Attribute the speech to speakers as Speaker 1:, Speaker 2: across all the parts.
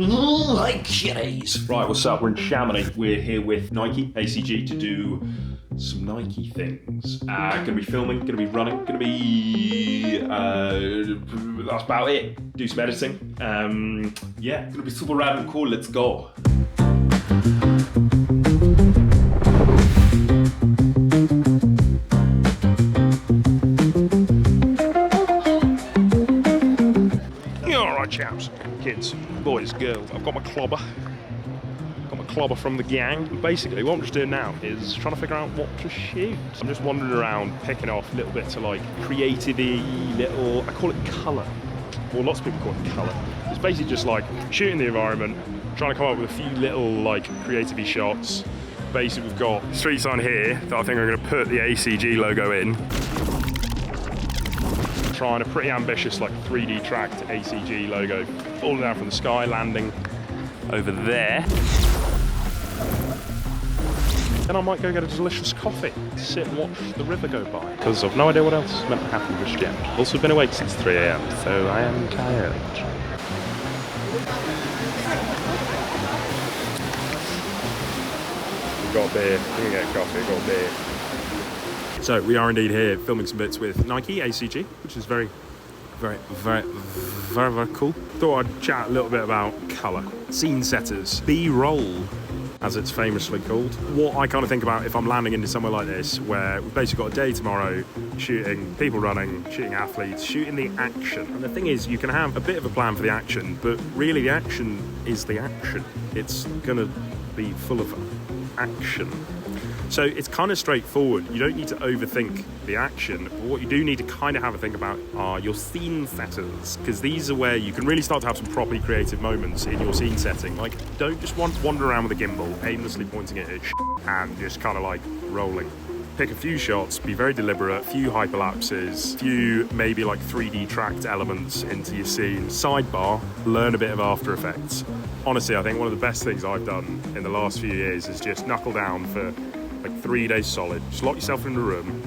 Speaker 1: Hi kitties! Right, what's up? We're in Chamonix. We're here with Nike ACG to do some Nike things. Gonna be filming, gonna be running, gonna be that's about it. Do some editing. Yeah, gonna be super rad and cool. Let's go. Alright chaps, kids, boys, girls, I've got my clobber. From the gang. Basically what I'm just doing now is trying to figure out what to shoot. I'm just wandering around picking off little bits of like creative-y little, I call it colour. Well, lots of people call it colour. It's basically just like shooting the environment, trying to come up with a few little like creative-y shots. Basically we've got street sign here that I think I'm going to put the ACG logo in. Trying a pretty ambitious like 3D tracked ACG logo falling down from the sky, landing over there. Then I might go get a delicious coffee, sit and watch the river go by, because I've no idea what else is meant to happen just yet. Also been awake since 3 AM, so I am tired. We've got a beer, we can get a coffee, we've got a beer. So we are indeed here filming some bits with Nike ACG, which is very cool. Thought I'd chat a little bit about colour. Scene setters, B-roll, as it's famously called. What I kind of think about if I'm landing into somewhere like this, where we've basically got a day tomorrow shooting people running, shooting athletes, shooting the action. And the thing is, you can have a bit of a plan for the action, but really the action is the action. It's gonna be full of action. So it's kind of straightforward. You don't need to overthink the action. But what you do need to kind of have a think about are your scene setters, because these are where you can really start to have some properly creative moments in your scene setting. Like, don't just wander around with a gimbal, aimlessly pointing it at and just kind of like rolling. Pick a few shots, be very deliberate, few hyperlapses, few maybe like 3D tracked elements into your scene. Sidebar, learn a bit of After Effects. Honestly, I think one of the best things I've done in the last few years is just knuckle down for like 3 days solid. Just lock yourself in a room,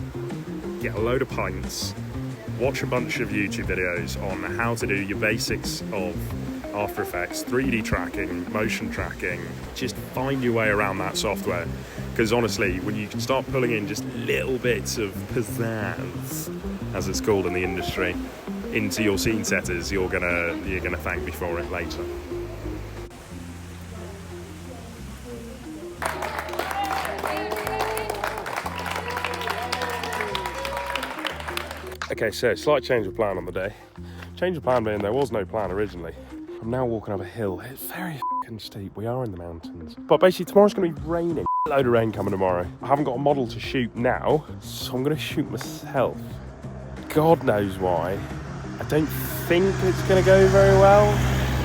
Speaker 1: get a load of pints, watch a bunch of YouTube videos on how to do your basics of After Effects, 3D tracking, motion tracking. Just find your way around that software. Because honestly, when you can start pulling in just little bits of pizzazz, as it's called in the industry, into your scene setters, you're gonna thank me for it later. Okay, so slight change of plan on the day. Change of plan being there was no plan originally. I'm now walking up a hill. It's very f***ing steep. We are in the mountains. But basically tomorrow's going to be raining. A load of rain coming tomorrow. I haven't got a model to shoot now, so I'm going to shoot myself. God knows why. I don't think it's going to go very well.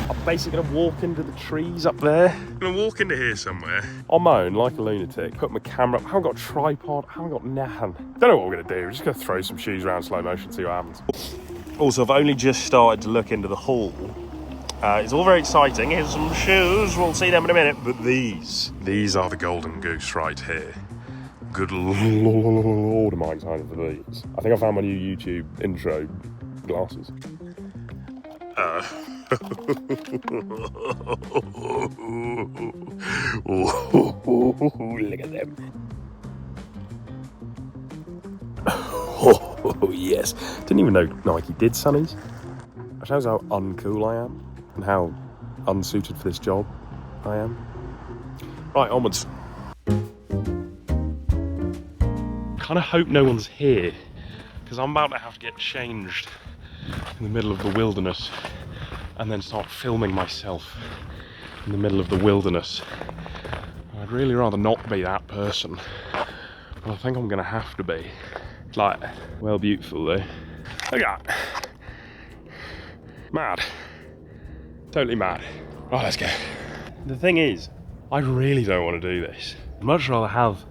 Speaker 1: I'm basically going to walk into the trees up there. I'm going to walk into here somewhere on my own like a lunatic, put my camera up. I haven't got a tripod, I haven't got nothing. Don't know what we're going to do. We're just going to throw some shoes around slow motion, see what happens. Also, I've only just started to look into the hall. It's all very exciting. Here's some shoes, we'll see them in a minute. But these are the golden goose right here. Good lord, am I excited for these. I think I found my new YouTube intro glasses. Look at them. Oh, yes. Didn't even know Nike did sunnies. That shows how uncool I am and how unsuited for this job I am. Right, onwards. Kind of hope no one's here, because I'm about to have to get changed in the middle of the wilderness and then start filming myself in the middle of the wilderness. I'd really rather not be that person, but I think I'm gonna have to be. It's like, well, beautiful though. Look at that. Mad. Totally mad. Right, let's go. The thing is, I really don't want to do this. I'd much rather have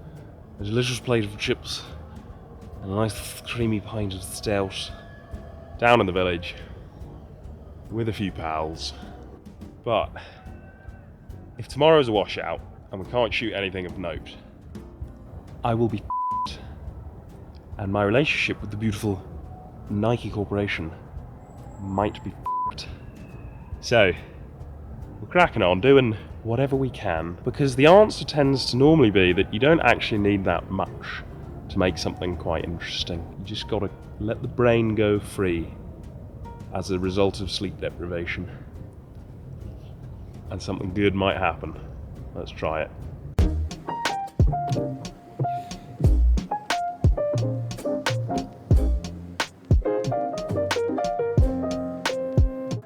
Speaker 1: a delicious plate of chips and a nice creamy pint of stout down in the village with a few pals. But if tomorrow's a washout and we can't shoot anything of note, I will be f***ed. And my relationship with the beautiful Nike Corporation might be f***ed. So, we're cracking on, doing whatever we can, because the answer tends to normally be that you don't actually need that much to make something quite interesting. You just gotta let the brain go free as a result of sleep deprivation, and something good might happen. Let's try it.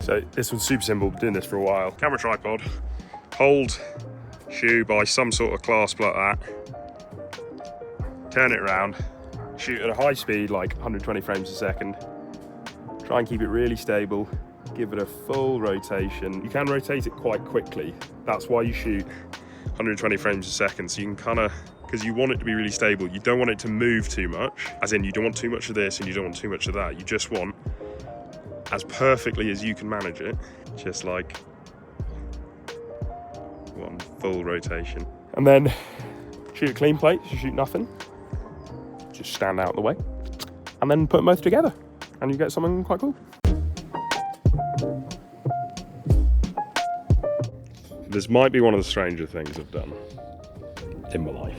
Speaker 1: So this one's super simple, been doing this for a while. Camera tripod, hold shoe by some sort of clasp like that, turn it around, shoot at a high speed, like 120 frames a second, try and keep it really stable, give it a full rotation. You can rotate it quite quickly, that's why you shoot 120 frames a second, so you can kind of, because you want it to be really stable, you don't want it to move too much, as in you don't want too much of this and you don't want too much of that, you just want as perfectly as you can manage it, just like one full rotation. And then shoot a clean plate, you shoot nothing, just stand out of the way, and then put them both together, and you get something quite cool. This might be one of the stranger things I've done in my life.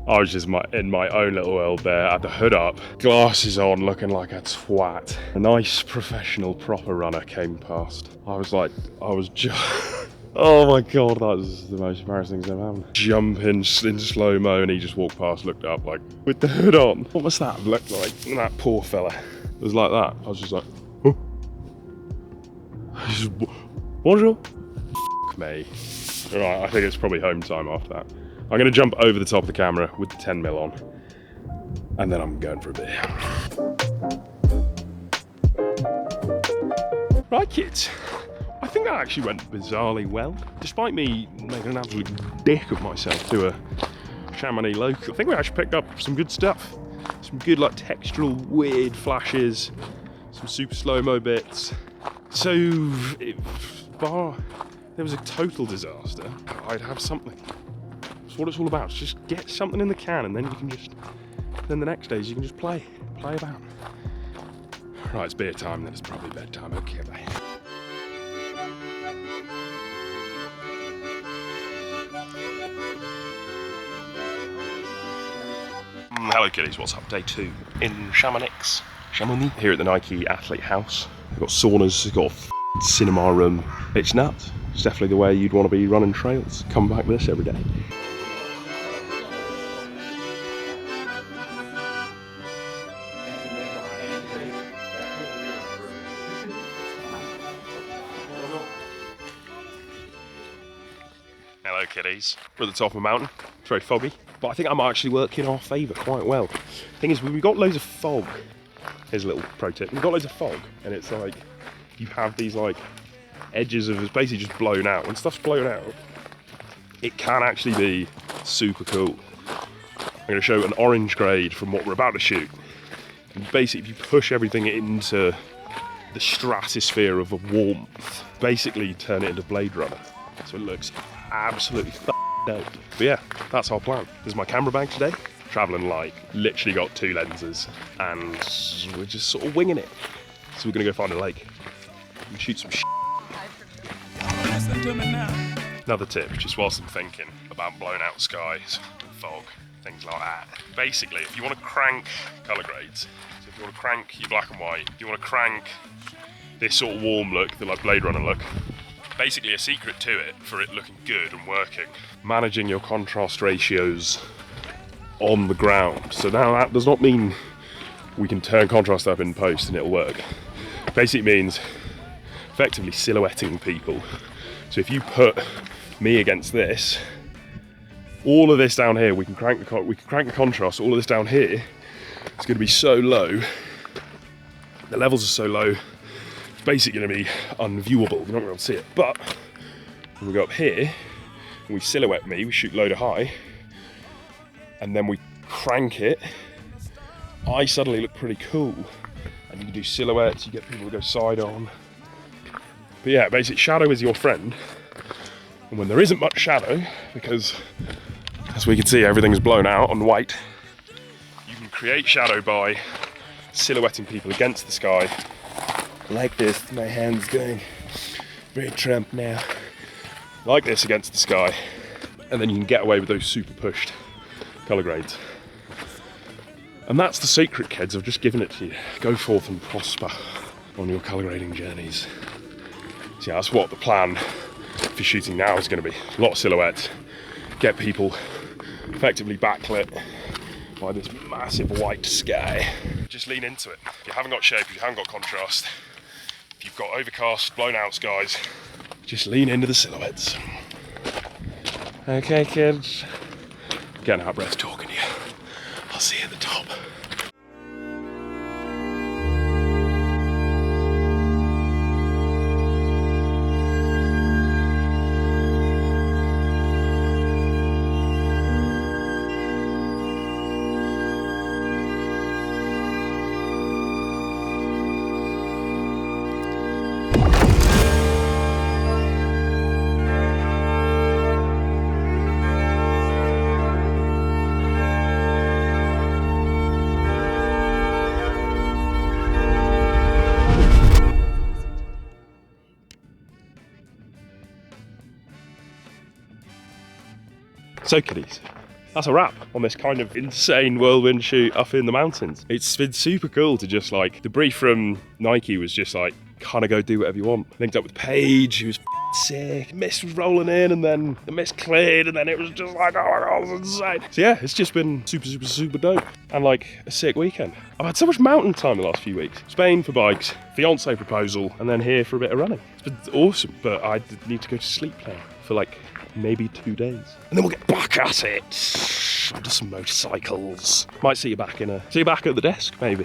Speaker 1: I was just in my own little world there, had the hood up, glasses on, looking like a twat. A nice professional proper runner came past. I was just, oh my God, that was the most embarrassing thing I've ever happened. Jumping in slow-mo, and he just walked past, looked up like, with the hood on. What must that have looked like? And that poor fella. It was like that. I was just like, oh. Just, bonjour. F me. Right, I think it's probably home time after that. I'm going to jump over the top of the camera with the 10mm on, and then I'm going for a beer. Right, kids. I think that actually went bizarrely well. Despite me making an absolute dick of myself to a Chamonix local, I think we actually picked up some good stuff. Some good, like, textural, weird flashes, some super slow-mo bits. So, bar there was a total disaster, I'd have something. That's what it's all about. Just get something in the can, and then you can just, then the next days you can just play about. Right, it's beer time, then it's probably bedtime. Okay, bye. Hello kiddies, what's up? Day 2 in Chamonix, here at the Nike Athlete House. We've got saunas, we've got a cinema room. It's nuts. It's definitely the way you'd want to be running trails. Come back with this every day. Hello kiddies. We're at the top of a mountain. It's very foggy, but I think I might actually work in our favour quite well. Thing is, we've got loads of fog. Here's a little pro tip. We've got loads of fog, and it's like, you have these like edges of, it's basically just blown out. When stuff's blown out, it can actually be super cool. I'm going to show an orange grade from what we're about to shoot. And basically, if you push everything into the stratosphere of a warmth, basically you turn it into Blade Runner. So it looks absolutely dope. But yeah, that's our plan. This is my camera bag today. Traveling light, literally got 2 lenses, and we're just sort of winging it. So we're gonna go find a lake and shoot some shit. Another tip, just whilst I'm thinking about blown out skies, fog, things like that. Basically, if you want to crank colour grades, so if you want to crank your black and white, if you want to crank this sort of warm look, the like Blade Runner look, basically a secret to it, for it looking good and working, managing your contrast ratios on the ground. So now that does not mean we can turn contrast up in post and it'll work. Basically means effectively silhouetting people. So if you put me against this, all of this down here, we can crank the contrast. All of this down here, it's going to be so low. The levels are so low. It's basically going to be unviewable. You're not going to be able to see it. But when we go up here and we silhouette me, we shoot low to high, and then we crank it, I suddenly look pretty cool. And you can do silhouettes, you get people to go side on. But yeah, basically shadow is your friend. And when there isn't much shadow, because as we can see everything's blown out on white, you can create shadow by silhouetting people against the sky. Like this, my hand's going very Trump now. Like this against the sky. And then you can get away with those super pushed colour grades. And that's the secret, kids. I've just given it to you. Go forth and prosper on your colour grading journeys. So yeah, that's what the plan for shooting now is going to be. A lot of silhouettes, get people effectively backlit by this massive white sky. Just lean into it. If you haven't got shape, if you haven't got contrast, if you've got overcast, blown out skies, just lean into the silhouettes. Okay, kids. Getting out of breath talking to you. I'll see you at the top. So kiddies, that's a wrap on this kind of insane whirlwind shoot up in the mountains. It's been super cool to just like, the brief from Nike was just like, kind of go do whatever you want. Linked up with Paige, who was sick, mist was rolling in and then the mist cleared and then it was just like, oh my god, it was insane. So yeah, it's just been super dope and like a sick weekend. I've had so much mountain time the last few weeks. Spain for bikes, fiance proposal, and then here for a bit of running. It's been awesome, but I need to go to sleep now for like maybe 2 days. And then we'll get back at it. Onto some motorcycles. Might see you back at the desk, maybe.